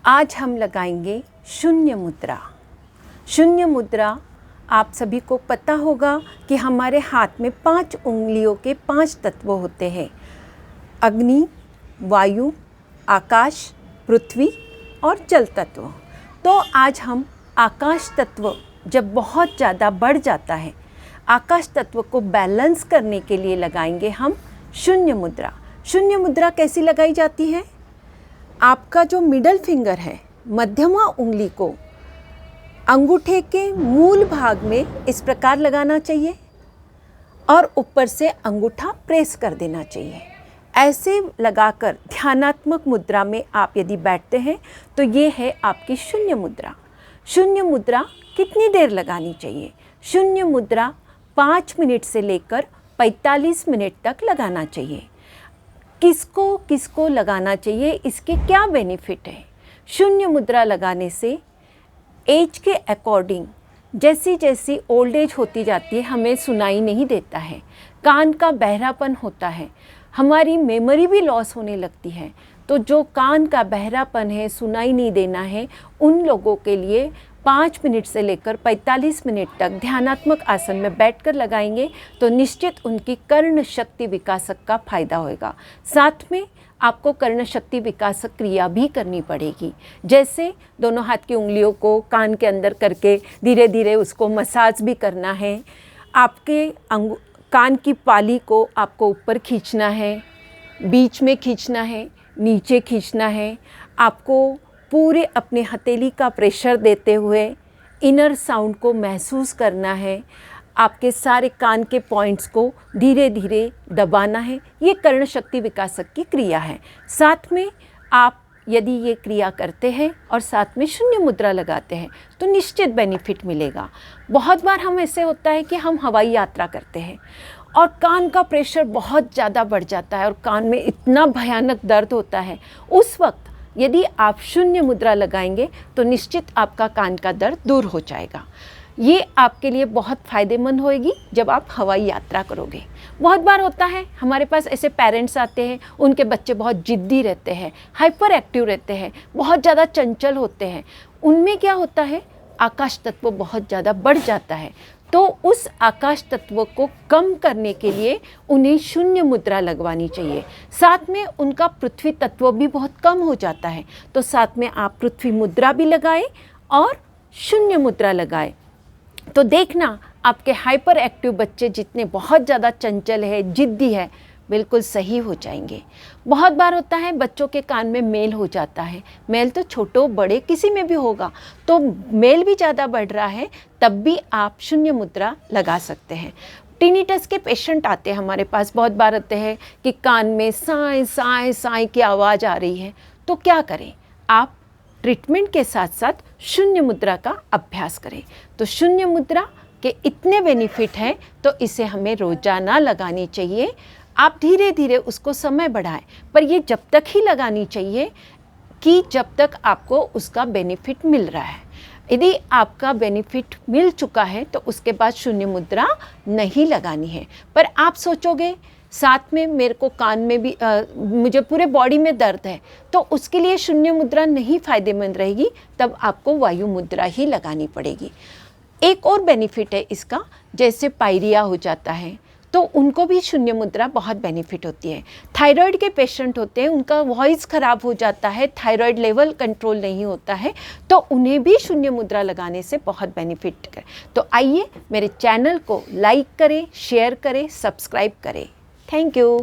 आज हम लगाएंगे शून्य मुद्रा। शून्य मुद्रा आप सभी को पता होगा कि हमारे हाथ में 5 उंगलियों के 5 तत्व होते हैं, अग्नि, वायु, आकाश, पृथ्वी और जल तत्व। तो आज हम आकाश तत्व जब बहुत ज़्यादा बढ़ जाता है, आकाश तत्व को बैलेंस करने के लिए लगाएंगे हम शून्य मुद्रा। शून्य मुद्रा कैसी लगाई जाती है? आपका जो मिडल फिंगर है, मध्यमा उंगली को अंगूठे के मूल भाग में इस प्रकार लगाना चाहिए और ऊपर से अंगूठा प्रेस कर देना चाहिए। ऐसे लगाकर ध्यानात्मक मुद्रा में आप यदि बैठते हैं तो ये है आपकी शून्य मुद्रा। शून्य मुद्रा कितनी देर लगानी चाहिए? शून्य मुद्रा 5 मिनट से लेकर 45 मिनट तक लगाना चाहिए। किसको किसको लगाना चाहिए, इसके क्या बेनिफिट है? शून्य मुद्रा लगाने से एज के अकॉर्डिंग जैसी जैसी ओल्ड एज होती जाती है हमें सुनाई नहीं देता है, कान का बहरापन होता है, हमारी मेमोरी भी लॉस होने लगती है। तो जो कान का बहरापन है, सुनाई नहीं देना है, उन लोगों के लिए 5 मिनट से लेकर 45 मिनट तक ध्यानात्मक आसन में बैठकर लगाएंगे तो निश्चित उनकी कर्ण शक्ति विकासक का फायदा होगा। साथ में आपको कर्ण शक्ति विकासक क्रिया भी करनी पड़ेगी, जैसे दोनों हाथ की उंगलियों को कान के अंदर करके धीरे धीरे उसको मसाज भी करना है। आपके कान की पाली को आपको ऊपर खींचना है, बीच में खींचना है, नीचे खींचना है। आपको पूरे अपने हथेली का प्रेशर देते हुए इनर साउंड को महसूस करना है। आपके सारे कान के पॉइंट्स को धीरे धीरे दबाना है। ये कर्ण शक्ति विकासक की क्रिया है। साथ में आप यदि ये क्रिया करते हैं और साथ में शून्य मुद्रा लगाते हैं तो निश्चित बेनिफिट मिलेगा। बहुत बार हम ऐसे होता है कि हम हवाई यात्रा करते हैं और कान का प्रेशर बहुत ज़्यादा बढ़ जाता है और कान में इतना भयानक दर्द होता है। उस वक्त यदि आप शून्य मुद्रा लगाएंगे तो निश्चित आपका कान का दर्द दूर हो जाएगा। ये आपके लिए बहुत फ़ायदेमंद होएगी जब आप हवाई यात्रा करोगे। बहुत बार होता है हमारे पास ऐसे पेरेंट्स आते हैं, उनके बच्चे बहुत जिद्दी रहते हैं, हाइपर एक्टिव रहते हैं, बहुत ज़्यादा चंचल होते हैं। उनमें क्या होता है, आकाश तत्व बहुत ज़्यादा बढ़ जाता है। तो उस आकाश तत्व को कम करने के लिए उन्हें शून्य मुद्रा लगवानी चाहिए। साथ में उनका पृथ्वी तत्व भी बहुत कम हो जाता है, तो साथ में आप पृथ्वी मुद्रा भी लगाएं और शून्य मुद्रा लगाएं। तो देखना आपके हाइपर एक्टिव बच्चे जितने बहुत ज़्यादा चंचल है, जिद्दी है, बिल्कुल सही हो जाएंगे। बहुत बार होता है बच्चों के कान में मेल हो जाता है। मेल तो छोटो बड़े किसी में भी होगा, तो मेल भी ज़्यादा बढ़ रहा है तब भी आप शून्य मुद्रा लगा सकते हैं। टिनिटस के पेशेंट आते हैं हमारे पास, बहुत बार आते हैं कि कान में साए साए साए की आवाज़ आ रही है। तो क्या करें, आप ट्रीटमेंट के साथ साथ शून्य मुद्रा का अभ्यास करें। तो शून्य मुद्रा के इतने बेनिफिट हैं तो इसे हमें रोज़ाना लगानी चाहिए। आप धीरे धीरे उसको समय बढ़ाएं, पर ये जब तक ही लगानी चाहिए कि जब तक आपको उसका बेनिफिट मिल रहा है। यदि आपका बेनिफिट मिल चुका है तो उसके बाद शून्य मुद्रा नहीं लगानी है। पर आप सोचोगे साथ में मेरे को कान में भी मुझे पूरे बॉडी में दर्द है, तो उसके लिए शून्य मुद्रा नहीं फ़ायदेमंद रहेगी, तब आपको वायु मुद्रा ही लगानी पड़ेगी। एक और बेनिफिट है इसका, जैसे पायरिया हो जाता है तो उनको भी शून्य मुद्रा बहुत बेनिफिट होती है। थायराइड के पेशेंट होते हैं, उनका वॉइस ख़राब हो जाता है, थायराइड लेवल कंट्रोल नहीं होता है, तो उन्हें भी शून्य मुद्रा लगाने से बहुत बेनिफिट है। तो आइए मेरे चैनल को लाइक करें, शेयर करें, सब्सक्राइब करें। Thank you.